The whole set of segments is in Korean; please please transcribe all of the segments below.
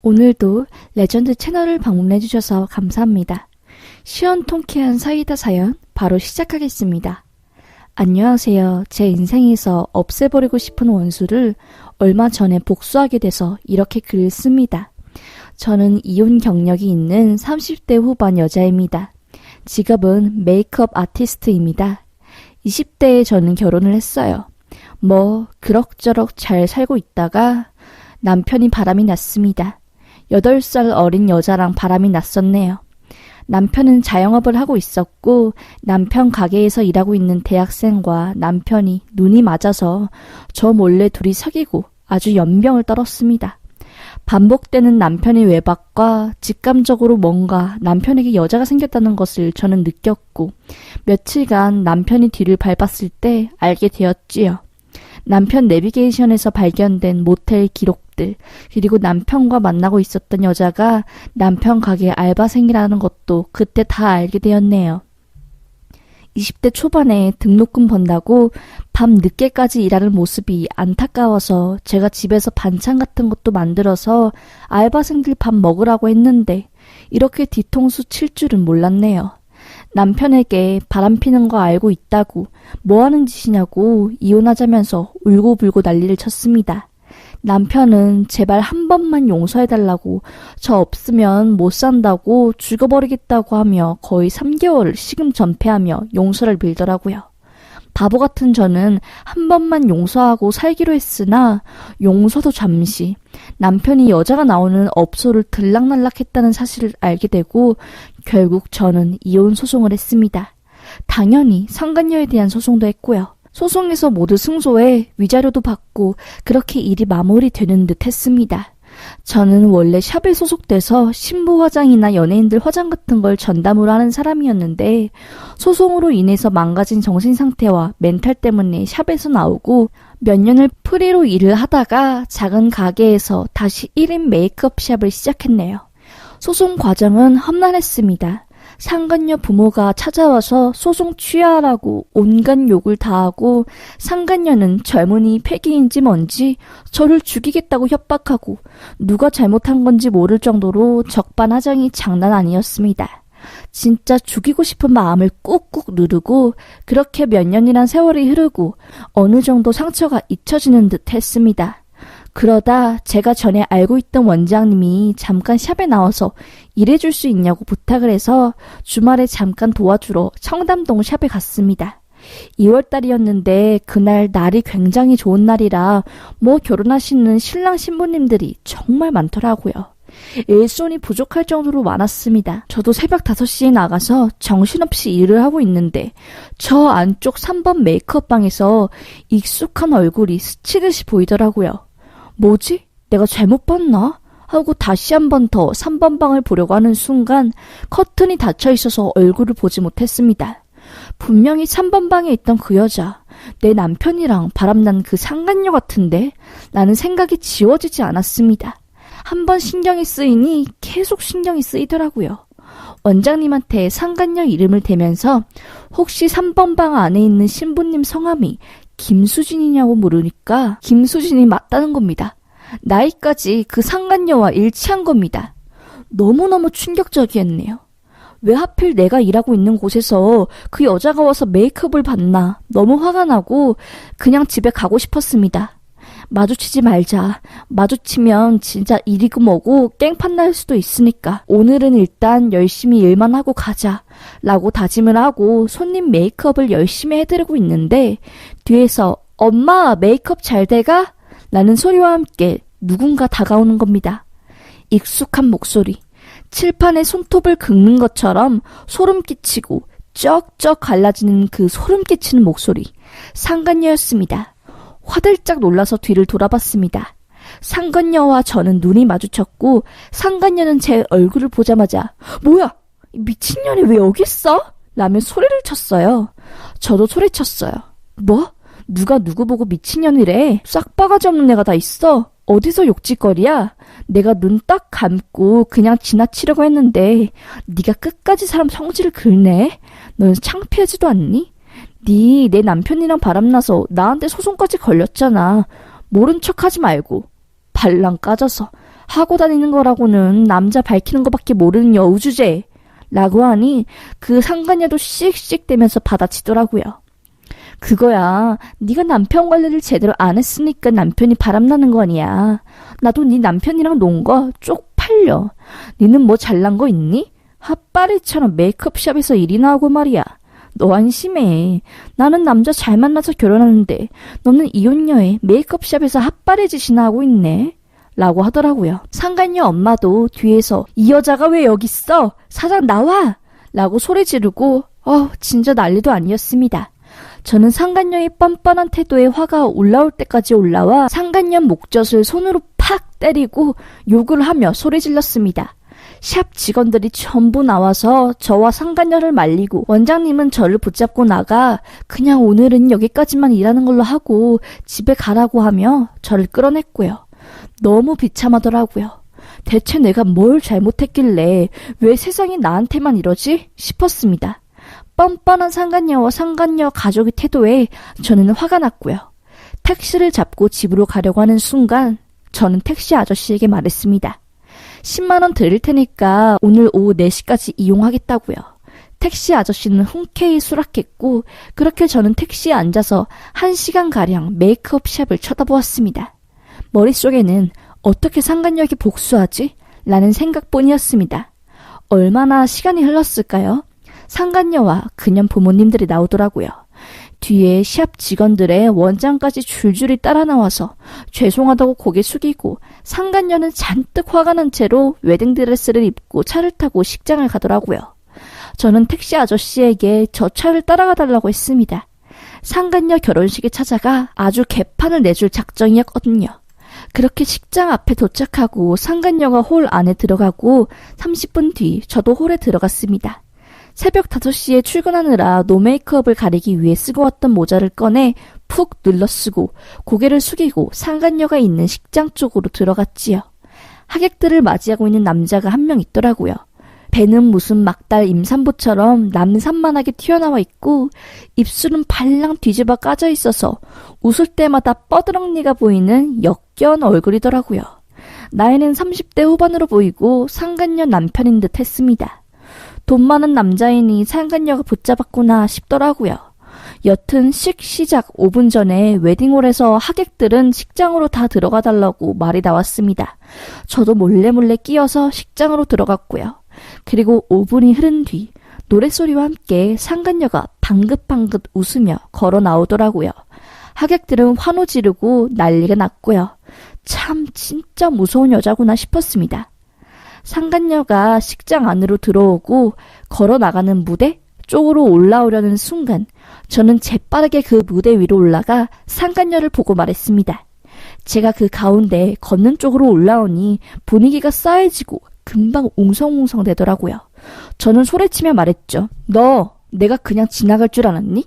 오늘도 레전드 채널을 방문해주셔서 감사합니다. 시원통쾌한 사이다 사연 바로 시작하겠습니다. 안녕하세요. 제 인생에서 없애버리고 싶은 원수를 얼마 전에 복수하게 돼서 이렇게 글을 씁니다. 저는 이혼 경력이 있는 30대 후반 여자입니다. 직업은 메이크업 아티스트입니다. 20대에 저는 결혼을 했어요. 그럭저럭 잘 살고 있다가 남편이 바람이 났습니다. 8살 어린 여자랑 바람이 났었네요. 남편은 자영업을 하고 있었고 남편 가게에서 일하고 있는 대학생과 남편이 눈이 맞아서 저 몰래 둘이 사귀고 아주 연병을 떨었습니다. 반복되는 남편의 외박과 직감적으로 뭔가 남편에게 여자가 생겼다는 것을 저는 느꼈고 며칠간 남편이 뒤를 밟았을 때 알게 되었지요. 남편 내비게이션에서 발견된 모텔 기록들, 그리고 남편과 만나고 있었던 여자가 남편 가게 알바생이라는 것도 그때 다 알게 되었네요. 20대 초반에 등록금 번다고 밤 늦게까지 일하는 모습이 안타까워서 제가 집에서 반찬 같은 것도 만들어서 알바생들 밥 먹으라고 했는데 이렇게 뒤통수 칠 줄은 몰랐네요. 남편에게 바람피는 거 알고 있다고 뭐하는 짓이냐고 이혼하자면서 울고불고 난리를 쳤습니다. 남편은 제발 한 번만 용서해달라고 저 없으면 못 산다고 죽어버리겠다고 하며 거의 3개월을 시금 전폐하며 용서를 빌더라고요. 바보 같은 저는 한 번만 용서하고 살기로 했으나 용서도 잠시 남편이 여자가 나오는 업소를 들락날락했다는 사실을 알게 되고 결국 저는 이혼 소송을 했습니다. 당연히 상간녀에 대한 소송도 했고요. 소송에서 모두 승소해 위자료도 받고 그렇게 일이 마무리되는 듯 했습니다. 저는 원래 샵에 소속돼서 신부 화장이나 연예인들 화장 같은 걸 전담으로 하는 사람이었는데 소송으로 인해서 망가진 정신상태와 멘탈 때문에 샵에서 나오고 몇 년을 프리로 일을 하다가 작은 가게에서 다시 1인 메이크업 샵을 시작했네요. 소송 과정은 험난했습니다. 상간녀 부모가 찾아와서 소송 취하라고 온갖 욕을 다 하고 상간녀는 젊은이 패기인지 뭔지 저를 죽이겠다고 협박하고 누가 잘못한 건지 모를 정도로 적반하장이 장난 아니었습니다. 진짜 죽이고 싶은 마음을 꾹꾹 누르고 그렇게 몇 년이란 세월이 흐르고 어느 정도 상처가 잊혀지는 듯 했습니다. 그러다 제가 전에 알고 있던 원장님이 잠깐 샵에 나와서 일해줄 수 있냐고 부탁을 해서 주말에 잠깐 도와주러 청담동 샵에 갔습니다. 2월달이었는데 그날 날이 굉장히 좋은 날이라 결혼하시는 신랑 신부님들이 정말 많더라고요. 일손이 부족할 정도로 많았습니다. 저도 새벽 5시에 나가서 정신없이 일을 하고 있는데 저 안쪽 3번 메이크업방에서 익숙한 얼굴이 스치듯이 보이더라고요. 뭐지? 내가 잘못 봤나? 하고 다시 한 번 더 3번 방을 보려고 하는 순간 커튼이 닫혀 있어서 얼굴을 보지 못했습니다. 분명히 3번 방에 있던 그 여자, 내 남편이랑 바람난 그 상간녀 같은데? 라는 생각이 지워지지 않았습니다. 한 번 신경이 쓰이니 계속 신경이 쓰이더라고요. 원장님한테 상간녀 이름을 대면서 혹시 3번 방 안에 있는 신부님 성함이 김수진이냐고 물으니까 김수진이 맞다는 겁니다. 나이까지 그 상간녀와 일치한 겁니다. 너무너무 충격적이었네요. 왜 하필 내가 일하고 있는 곳에서 그 여자가 와서 메이크업을 받나 너무 화가 나고 그냥 집에 가고 싶었습니다. 마주치지 말자. 마주치면 진짜 일이고 뭐고 깽판 날 수도 있으니까 오늘은 일단 열심히 일만 하고 가자 라고 다짐을 하고 손님 메이크업을 열심히 해드리고 있는데 뒤에서 엄마 메이크업 잘 돼가? 라는 소리와 함께 누군가 다가오는 겁니다. 익숙한 목소리. 칠판에 손톱을 긁는 것처럼 소름 끼치고 쩍쩍 갈라지는 그 소름 끼치는 목소리. 상간녀였습니다. 화들짝 놀라서 뒤를 돌아봤습니다. 상간녀와 저는 눈이 마주쳤고 상간녀는 제 얼굴을 보자마자 뭐야? 미친년이 왜 여기 있어? 라며 소리를 쳤어요. 저도 소리쳤어요. 뭐? 누가 누구 보고 미친년이래? 싹바가지 없는 애가 다 있어? 어디서 욕짓거리야? 내가 눈 딱 감고 그냥 지나치려고 했는데 네가 끝까지 사람 성질을 긁네? 넌 창피하지도 않니? 내 남편이랑 바람나서 나한테 소송까지 걸렸잖아. 모른 척하지 말고 발랑 까져서 하고 다니는 거라고는 남자 밝히는 거밖에 모르는 여우주제 라고 하니 그 상간녀도 씩씩대면서 받아치더라고요. 그거야 네가 남편 관리를 제대로 안 했으니까 남편이 바람나는 거 아니야. 나도 네 남편이랑 논 거 쪽팔려. 니는 뭐 잘난 거 있니? 핫바리처럼 메이크업샵에서 일이나 하고 말이야. 너 안심해. 나는 남자 잘 만나서 결혼하는데 너는 이혼녀에 메이크업샵에서 핫바리 짓이나 하고 있네 라고 하더라고요. 상간녀 엄마도 뒤에서 이 여자가 왜 여기 있어? 사장 나와! 라고 소리 지르고 진짜 난리도 아니었습니다. 저는 상간녀의 뻔뻔한 태도에 화가 올라올 때까지 올라와 상간녀 목젖을 손으로 팍 때리고 욕을 하며 소리 질렀습니다. 샵 직원들이 전부 나와서 저와 상간녀를 말리고 원장님은 저를 붙잡고 나가 그냥 오늘은 여기까지만 일하는 걸로 하고 집에 가라고 하며 저를 끌어냈고요. 너무 비참하더라고요. 대체 내가 뭘 잘못했길래 왜 세상이 나한테만 이러지 싶었습니다. 뻔뻔한 상간녀와 상간녀 가족의 태도에 저는 화가 났고요. 택시를 잡고 집으로 가려고 하는 순간 저는 택시 아저씨에게 말했습니다. 10만 원 드릴 테니까 오늘 오후 4시까지 이용하겠다고요. 택시 아저씨는 흔쾌히 수락했고 그렇게 저는 택시에 앉아서 1시간가량 메이크업 샵을 쳐다보았습니다. 머릿속에는 어떻게 상간녀에게 복수하지? 라는 생각뿐이었습니다. 얼마나 시간이 흘렀을까요? 상간녀와 그년 부모님들이 나오더라고요. 뒤에 샵 직원들의 원장까지 줄줄이 따라 나와서 죄송하다고 고개 숙이고 상간녀는 잔뜩 화가 난 채로 웨딩드레스를 입고 차를 타고 식장을 가더라고요. 저는 택시 아저씨에게 저 차를 따라가 달라고 했습니다. 상간녀 결혼식에 찾아가 아주 개판을 내줄 작정이었거든요. 그렇게 식장 앞에 도착하고 상간녀가 홀 안에 들어가고 30분 뒤 저도 홀에 들어갔습니다. 새벽 5시에 출근하느라 노메이크업을 가리기 위해 쓰고 왔던 모자를 꺼내 푹 눌러쓰고 고개를 숙이고 상간녀가 있는 식장 쪽으로 들어갔지요. 하객들을 맞이하고 있는 남자가 한 명 있더라고요. 배는 무슨 막달 임산부처럼 남산만하게 튀어나와 있고 입술은 발랑 뒤집어 까져 있어서 웃을 때마다 뻐드렁니가 보이는 역겨운 얼굴이더라고요. 나이는 30대 후반으로 보이고 상간녀 남편인 듯 했습니다. 돈 많은 남자이니 상간녀가 붙잡았구나 싶더라고요. 여튼 시작 5분 전에 웨딩홀에서 하객들은 식장으로 다 들어가 달라고 말이 나왔습니다. 저도 몰래 끼어서 식장으로 들어갔고요. 그리고 5분이 흐른 뒤 노랫소리와 함께 상간녀가 방긋방긋 웃으며 걸어 나오더라고요. 하객들은 환호 지르고 난리가 났고요. 참 진짜 무서운 여자구나 싶었습니다. 상간녀가 식장 안으로 들어오고 걸어 나가는 무대 쪽으로 올라오려는 순간 저는 재빠르게 그 무대 위로 올라가 상간녀를 보고 말했습니다. 제가 그 가운데 걷는 쪽으로 올라오니 분위기가 싸해지고 금방 웅성웅성 되더라고요. 저는 소리치며 말했죠. 너 내가 그냥 지나갈 줄 알았니?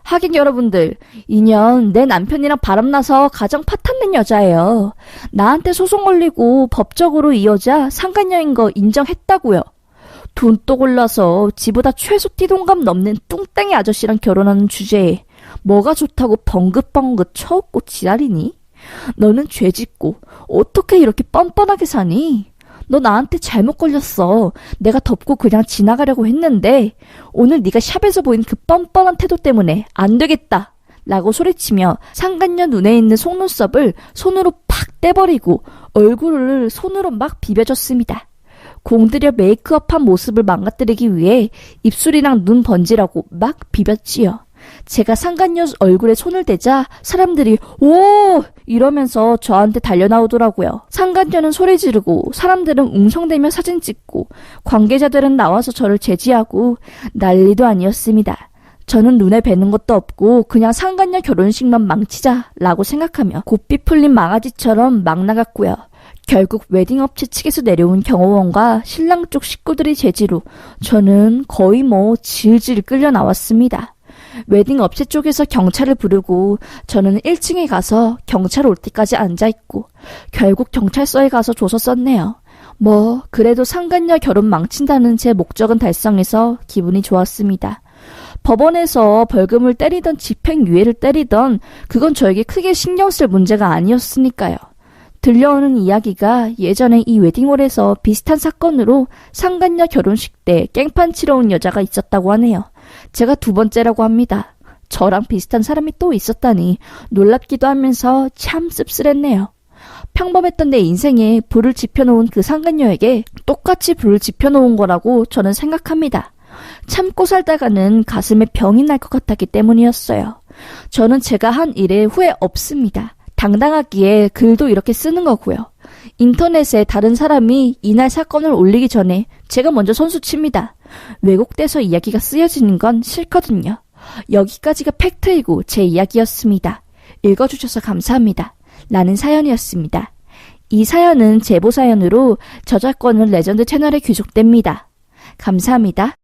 하긴 여러분들, 인연 내 남편이랑 바람나서 가정 파탄낸 여자예요. 나한테 소송 걸리고 법적으로 이 여자 상간녀인 거 인정했다고요. 돈 또 골라서 지보다 최소 띠동갑 넘는 뚱땡이 아저씨랑 결혼하는 주제에 뭐가 좋다고 벙긋벙긋 쳐웃고 지랄이니? 너는 죄 짓고 어떻게 이렇게 뻔뻔하게 사니? 너 나한테 잘못 걸렸어. 내가 덮고 그냥 지나가려고 했는데 오늘 네가 샵에서 보인 그 뻔뻔한 태도 때문에 안 되겠다 라고 소리치며 상간녀 눈에 있는 속눈썹을 손으로 팍 떼버리고 얼굴을 손으로 막 비벼줬습니다. 공들여 메이크업한 모습을 망가뜨리기 위해 입술이랑 눈 번지라고 막 비볐지요. 제가 상간녀 얼굴에 손을 대자 사람들이 오! 이러면서 저한테 달려나오더라고요. 상간녀는 소리 지르고 사람들은 웅성대며 사진 찍고 관계자들은 나와서 저를 제지하고 난리도 아니었습니다. 저는 눈에 뵈는 것도 없고 그냥 상간녀 결혼식만 망치자라고 생각하며 고삐 풀린 망아지처럼 막 나갔고요. 결국 웨딩업체 측에서 내려온 경호원과 신랑 쪽 식구들이 제지로 저는 거의 질질 끌려 나왔습니다. 웨딩 업체 쪽에서 경찰을 부르고 저는 1층에 가서 경찰 올 때까지 앉아있고 결국 경찰서에 가서 조서 썼네요. 그래도 상간녀 결혼 망친다는 제 목적은 달성해서 기분이 좋았습니다. 법원에서 벌금을 때리던 집행유예를 때리던 그건 저에게 크게 신경 쓸 문제가 아니었으니까요. 들려오는 이야기가 예전에 이 웨딩홀에서 비슷한 사건으로 상간녀 결혼식 때 깽판 치러 온 여자가 있었다고 하네요. 제가 두 번째라고 합니다. 저랑 비슷한 사람이 또 있었다니 놀랍기도 하면서 참 씁쓸했네요. 평범했던 내 인생에 불을 지펴놓은 그 상간녀에게 똑같이 불을 지펴놓은 거라고 저는 생각합니다. 참고 살다가는 가슴에 병이 날 것 같았기 때문이었어요. 저는 제가 한 일에 후회 없습니다. 당당하기에 글도 이렇게 쓰는 거고요. 인터넷에 다른 사람이 이날 사건을 올리기 전에 제가 먼저 선수칩니다. 왜곡돼서 이야기가 쓰여지는 건 싫거든요. 여기까지가 팩트이고 제 이야기였습니다. 읽어주셔서 감사합니다. 라는 사연이었습니다. 이 사연은 제보 사연으로 저작권은 레전드 채널에 귀속됩니다. 감사합니다.